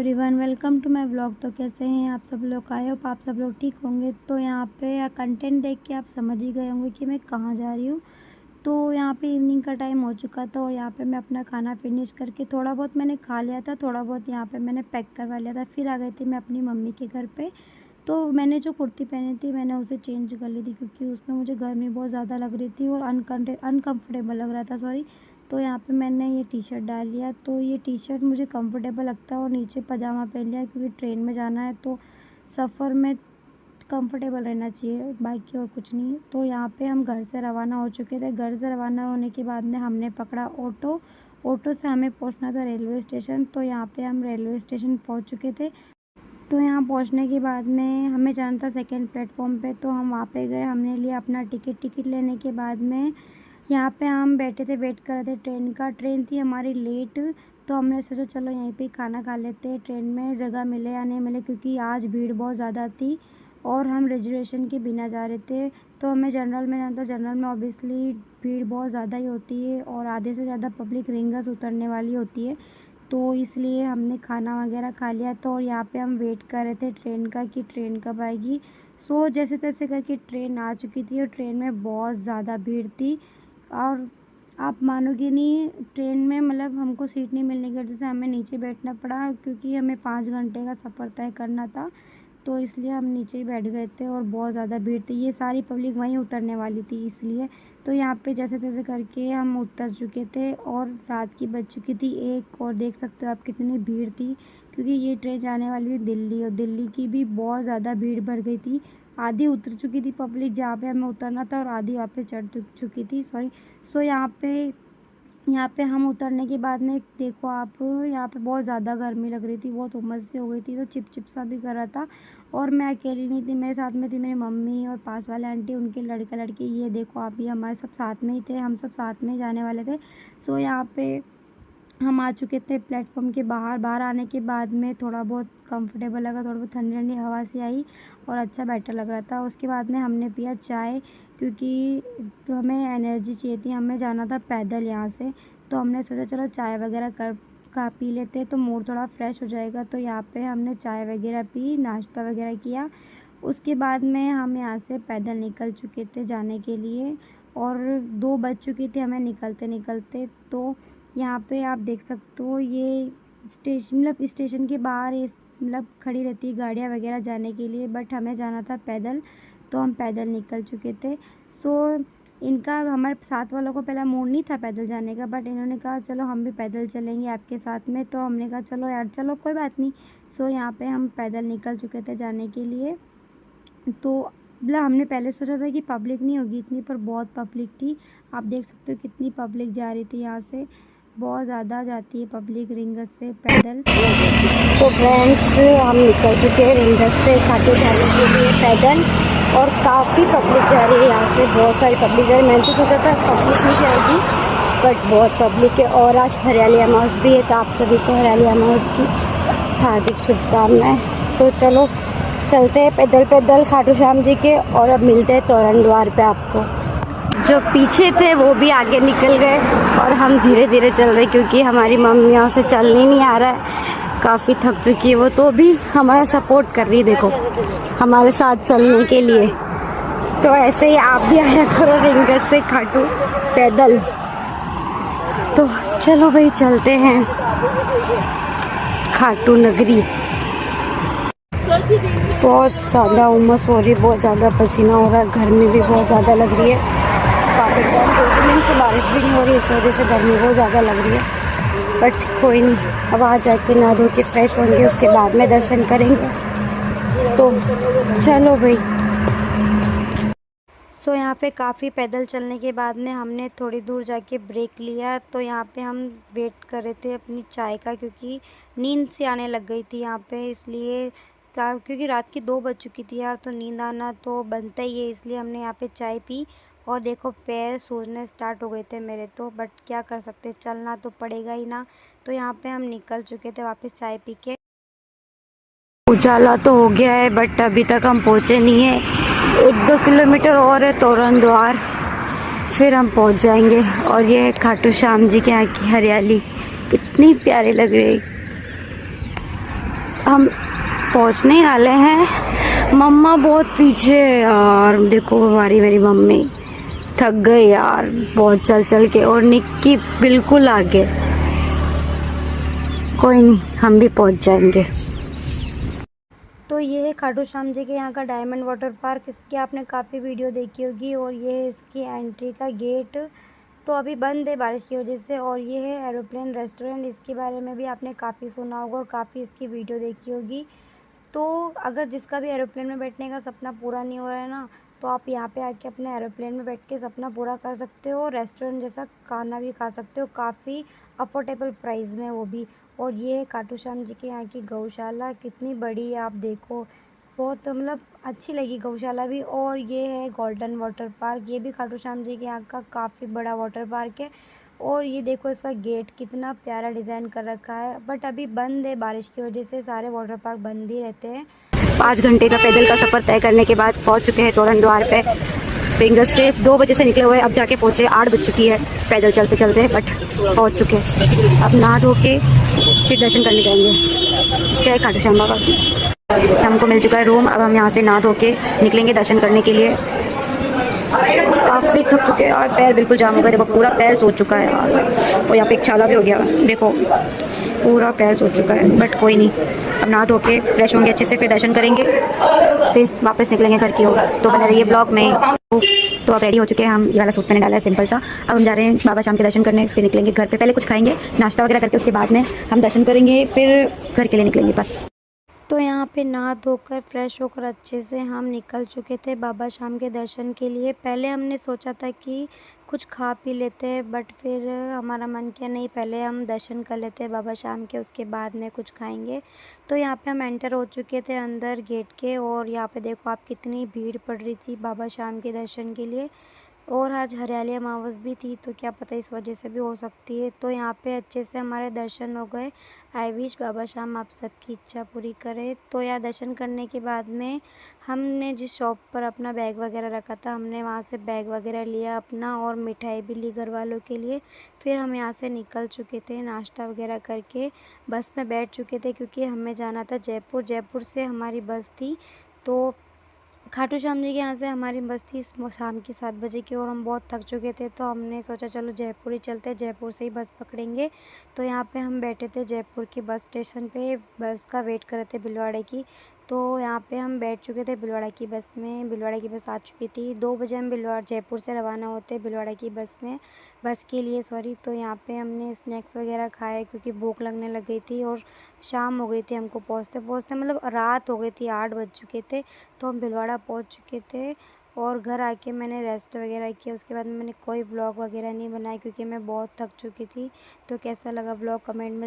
Everyone, welcome to my vlog. तो कैसे हैं आप सब लोग? आई होप आप सब लोग ठीक होंगे। तो यहाँ पे कंटेंट देख के आप समझ ही गए होंगे कि मैं कहाँ जा रही हूँ। तो यहाँ पे इवनिंग का टाइम हो चुका था और यहाँ पे मैं अपना खाना फिनिश करके थोड़ा बहुत मैंने खा लिया था, थोड़ा बहुत यहाँ पे मैंने पैक करवा लिया था। फिर आ गई थी मैं अपनी मम्मी के घर पे। तो मैंने जो कुर्ती पहनी थी मैंने उसे चेंज कर ली थी क्योंकि उसमें मुझे गर्मी बहुत ज़्यादा लग रही थी और अनकम्फर्टेबल लग रहा था, सॉरी। तो यहाँ पे मैंने ये टी शर्ट डाल लिया। तो ये टी शर्ट मुझे कंफर्टेबल लगता है और नीचे पजामा पहन लिया क्योंकि ट्रेन में जाना है तो सफ़र में कंफर्टेबल रहना चाहिए, बाकी और कुछ नहीं। तो यहाँ पे हम घर से रवाना हो चुके थे। घर से रवाना होने के बाद में हमने पकड़ा ऑटो से हमें पहुँचना था रेलवे स्टेशन। तो यहाँ पे हम रेलवे स्टेशन पहुँच चुके थे। तो यहाँ पहुँचने के बाद में हमें जाना था सेकंड प्लेटफॉर्म पे। तो हम वहाँ पे गए, हमने लिया अपना टिकट लेने के बाद में यहाँ पे हम बैठे थे, वेट कर रहे थे ट्रेन का। ट्रेन थी हमारी लेट, तो हमने सोचा चलो यहीं पे खाना खा लेते हैं, ट्रेन में जगह मिले या नहीं मिले, क्योंकि आज भीड़ बहुत ज़्यादा थी और हम रिजर्वेशन के बिना जा रहे थे। तो हमें जनरल में जाना था। जनरल में ऑब्वियसली भीड़ बहुत ज़्यादा ही होती है और आधे से ज़्यादा पब्लिक रिंगस उतरने वाली होती है, तो इसलिए हमने खाना वगैरह खा लिया। तो और यहाँ पे हम वेट कर रहे थे ट्रेन का कि ट्रेन कब आएगी। सो जैसे तैसे करके ट्रेन आ चुकी थी और ट्रेन में बहुत ज़्यादा भीड़ थी और आप मानोगे नहीं, ट्रेन में मतलब हमको सीट नहीं मिलने की वजह से हमें नीचे बैठना पड़ा क्योंकि हमें 5 घंटे का सफ़र तय करना था। तो इसलिए हम नीचे ही बैठ गए थे और बहुत ज़्यादा भीड़ थी, ये सारी पब्लिक वहीं उतरने वाली थी इसलिए। तो यहाँ पे जैसे तैसे करके हम उतर चुके थे और रात की बज चुकी थी 1। और देख सकते हो आप कितनी भीड़ थी क्योंकि ये ट्रेन जाने वाली थी दिल्ली और दिल्ली की भी बहुत ज़्यादा भीड़ बढ़ गई थी। आधी उतर चुकी थी पब्लिक जहाँ पे हमें उतरना था और आधी वापस चढ़ चुकी थी, सॉरी। सो यहाँ पे हम उतरने के बाद में देखो आप, यहाँ पे बहुत ज़्यादा गर्मी लग रही थी, बहुत उमस सी हो गई थी, तो चिप सा भी कर रहा था। और मैं अकेली नहीं थी, मेरे साथ में थी मेरी मम्मी और पास वाले आंटी, उनके लड़का लड़की। ये देखो आप, ये हमारे सब साथ में ही थे, हम सब साथ में ही जाने वाले थे। सो यहाँ पे हम आ चुके थे प्लेटफॉर्म के बाहर आने के बाद में थोड़ा बहुत कंफर्टेबल लगा, थोड़ा बहुत ठंडी ठंडी हवा सी आई और अच्छा बेटर लग रहा था। उसके बाद में हमने पिया चाय क्योंकि तो हमें एनर्जी चाहिए थी, हमें जाना था पैदल यहाँ से। तो हमने सोचा चलो चाय वगैरह का पी लेते तो मूड थोड़ा फ्रेश हो जाएगा। तो यहाँ पे हमने चाय वगैरह पी, नाश्ता वगैरह किया। उसके बाद में हम यहाँ से पैदल निकल चुके थे जाने के लिए और 2 बज चुकी थी हमें निकलते। तो यहाँ पे आप देख सकते हो ये स्टेशन के बाहर ये खड़ी रहती है गाड़ियाँ वगैरह जाने के लिए, बट हमें जाना था पैदल, तो हम पैदल निकल चुके थे। सो इनका हमारे साथ वालों को पहला मूड नहीं था पैदल जाने का, बट इन्होंने कहा चलो हम भी पैदल चलेंगे आपके साथ में। तो हमने कहा चलो यार, चलो कोई बात नहीं। सो यहाँ पे हम पैदल निकल चुके थे जाने के लिए। तो मतलब हमने पहले सोचा था कि पब्लिक नहीं होगी इतनी, पर बहुत पब्लिक थी। आप देख सकते हो कितनी पब्लिक जा रही थी, यहाँ से बहुत ज़्यादा जाती है पब्लिक रिंगस से पैदल। तो फ्रेंड्स हम निकल चुके हैं रिंगस से खाटू जाने के लिए पैदल और काफ़ी पब्लिक जा रही है यहाँ से, बहुत सारी पब्लिक जा रही है। मैंने तो सोचा था पब्लिक नहीं जाएगी, बट बहुत पब्लिक है। और आज हरियाली अमावस भी है, तो आप सभी को हरियाली अमावस की हार्दिक शुभकामनाएं। तो चलो चलते हैं पैदल खाटू श्याम जी के और अब मिलते हैं तोरण द्वार पे आपको। जो पीछे थे वो भी आगे निकल गए और हम धीरे धीरे चल रहे क्योंकि हमारी मम्मियों से चलने नहीं आ रहा है, काफ़ी थक चुकी है वो, तो भी हमारा सपोर्ट कर रही है, देखो हमारे साथ चलने के लिए। तो ऐसे ही आप भी आया करो रिंगस से खाटू पैदल। तो चलो भाई चलते हैं खाटू नगरी। बहुत ज़्यादा उमस हो रही, बहुत ज़्यादा पसीना हो रहा है, गर्मी भी बहुत ज़्यादा लग रही है। काफ़ी टाइम 2 दिन से बारिश भी नहीं हो रही, इस वजह से गर्मी बहुत ज़्यादा लग रही है। बट कोई नहीं, अब आ जाके नहा धो के फ्रेश होंगे, उसके बाद में दर्शन करेंगे। तो चलो भाई। सो यहाँ पे काफ़ी पैदल चलने के बाद में हमने थोड़ी दूर जाके ब्रेक लिया। तो यहाँ पे हम वेट कर रहे थे अपनी चाय का क्योंकि नींद से आने लग गई थी यहाँ पे, इसलिए क्योंकि रात की 2 बज चुकी थी यार, तो नींद आना तो बनता ही है, इसलिए हमने यहाँ पे चाय पी। और देखो पैर सूजने स्टार्ट हो गए थे मेरे तो, बट क्या कर सकते, चलना तो पड़ेगा ही ना। तो यहाँ पे हम निकल चुके थे वापस चाय पी के। उजाला तो हो गया है बट अभी तक हम पहुँचे नहीं है, 1-2 किलोमीटर और है तोरण द्वार, फिर हम पहुँच जाएंगे। और ये खाटू श्याम जी के यहाँ की हरियाली कितनी प्यारी लग रही है। हम पहुंचने वाले हैं। मम्मा बहुत पीछे है यार, देखो हमारी मेरी मम्मी थक गई यार बहुत चल चल के, और निक्की बिल्कुल आगे। कोई नहीं, हम भी पहुंच जाएंगे। तो ये है खाटू श्याम जी के यहाँ का डायमंड वाटर पार्क। इसकी आपने काफ़ी वीडियो देखी होगी, और ये है इसकी एंट्री का गेट। तो अभी बंद है बारिश की वजह से। और ये है एरोप्लेन रेस्टोरेंट, इसके बारे में भी आपने काफ़ी सुना होगा और काफ़ी इसकी वीडियो देखी होगी। तो अगर जिसका भी एरोप्लेन में बैठने का सपना पूरा नहीं हो रहा है ना, तो आप यहाँ पे आके अपने एरोप्लेन में बैठ के सपना पूरा कर सकते हो। रेस्टोरेंट जैसा खाना भी खा सकते हो, काफ़ी अफोर्डेबल प्राइस में वो भी। और ये है खाटू श्याम जी के यहाँ की गौशाला, कितनी बड़ी है आप देखो, बहुत मतलब अच्छी लगी गौशाला भी। और ये है गोल्डन वाटर पार्क, ये भी खाटू श्याम जी के यहाँ का काफ़ी बड़ा वाटर पार्क है। और ये देखो इसका गेट कितना प्यारा डिज़ाइन कर रखा है, बट अभी बंद है बारिश की वजह से, सारे वाटर पार्क बंद ही रहते हैं। 5 घंटे का पैदल का सफ़र तय करने के बाद पहुंच चुके हैं तोरण द्वार पे। फिंगर से 2 बजे से निकले हुए, अब जाके पहुंचे 8 बज चुकी है पैदल चलते चलते, बट पहुंच चुके हैं। अब नहा धो के फिर दर्शन करने जाएंगे। जय खाटू श्याम बाबा। हमको मिल चुका है रूम, अब हम यहाँ से नहा धो के निकलेंगे दर्शन करने के लिए। काफ़ी थक चुके हैं और पैर बिल्कुल जाम हो गए, देखो पूरा पैर सूज चुका है यार। और यहाँ पे एक छाला भी हो गया, देखो पूरा पैर सूज चुका है, बट कोई नहीं। अब नहा धो के फ्रेश होंगे अच्छे से, फिर दर्शन करेंगे, फिर वापस निकलेंगे घर की ओर। तो बने रहिए ब्लॉग में। तो अब रेडी हो चुके हैं हम, ये वाला सूट मैंने डाला है सिंपल सा। अब हम जा रहे हैं बाबा श्याम के दर्शन करने, फिर निकलेंगे घर पे। पहले कुछ खाएंगे नाश्ता वगैरह करके, उसके बाद में हम दर्शन करेंगे, फिर घर के लिए निकलेंगे बस। तो यहाँ पे नहा धोकर फ्रेश होकर अच्छे से हम निकल चुके थे बाबा श्याम के दर्शन के लिए। पहले हमने सोचा था कि कुछ खा पी लेते हैं, बट फिर हमारा मन किया नहीं, पहले हम दर्शन कर लेते हैं बाबा श्याम के, उसके बाद में कुछ खाएंगे। तो यहाँ पे हम एंटर हो चुके थे अंदर गेट के, और यहाँ पे देखो आप कितनी भीड़ पड़ रही थी बाबा श्याम के दर्शन के लिए। और आज हरियाली अमावस भी थी, तो क्या पता इस वजह से भी हो सकती है। तो यहाँ पे अच्छे से हमारे दर्शन हो गए। आई विश बाबा श्याम आप सबकी इच्छा पूरी करे। तो यहाँ दर्शन करने के बाद में हमने जिस शॉप पर अपना बैग वगैरह रखा था, हमने वहाँ से बैग वगैरह लिया अपना, और मिठाई भी ली घर वालों के लिए। फिर हम यहाँ से निकल चुके थे नाश्ता वगैरह करके, बस में बैठ चुके थे, क्योंकि हमें जाना था जयपुर। जयपुर से हमारी बस थी, तो खाटू श्याम जी के यहाँ से हमारी बस थी शाम की 7 बजे की, और हम बहुत थक चुके थे, तो हमने सोचा चलो जयपुर ही चलते हैं, जयपुर से ही बस पकड़ेंगे। तो यहाँ पे हम बैठे थे जयपुर की बस स्टेशन पे, बस का वेट कर रहे थे भिलवाड़े की। तो यहाँ पे हम बैठ चुके थे भिलवाड़ा की बस में, भिलवाड़ा की बस आ चुकी थी। 2 बजे हम जयपुर से रवाना होते भिलवाड़ा की बस में, बस के लिए सॉरी। तो यहाँ पे हमने स्नैक्स वगैरह खाए, क्योंकि भूख लगने लग गई थी और शाम हो गई थी हमको पहुँचते पहुँचते, मतलब रात हो गई थी, 8 बज चुके थे। तो हम भिलवाड़ा पहुँच चुके थे, और घर आके मैंने रेस्ट वगैरह किया। उसके बाद मैंने कोई व्लॉग वगैरह नहीं बनाया, क्योंकि मैं बहुत थक चुकी थी। तो कैसा लगा व्लॉग कमेंट में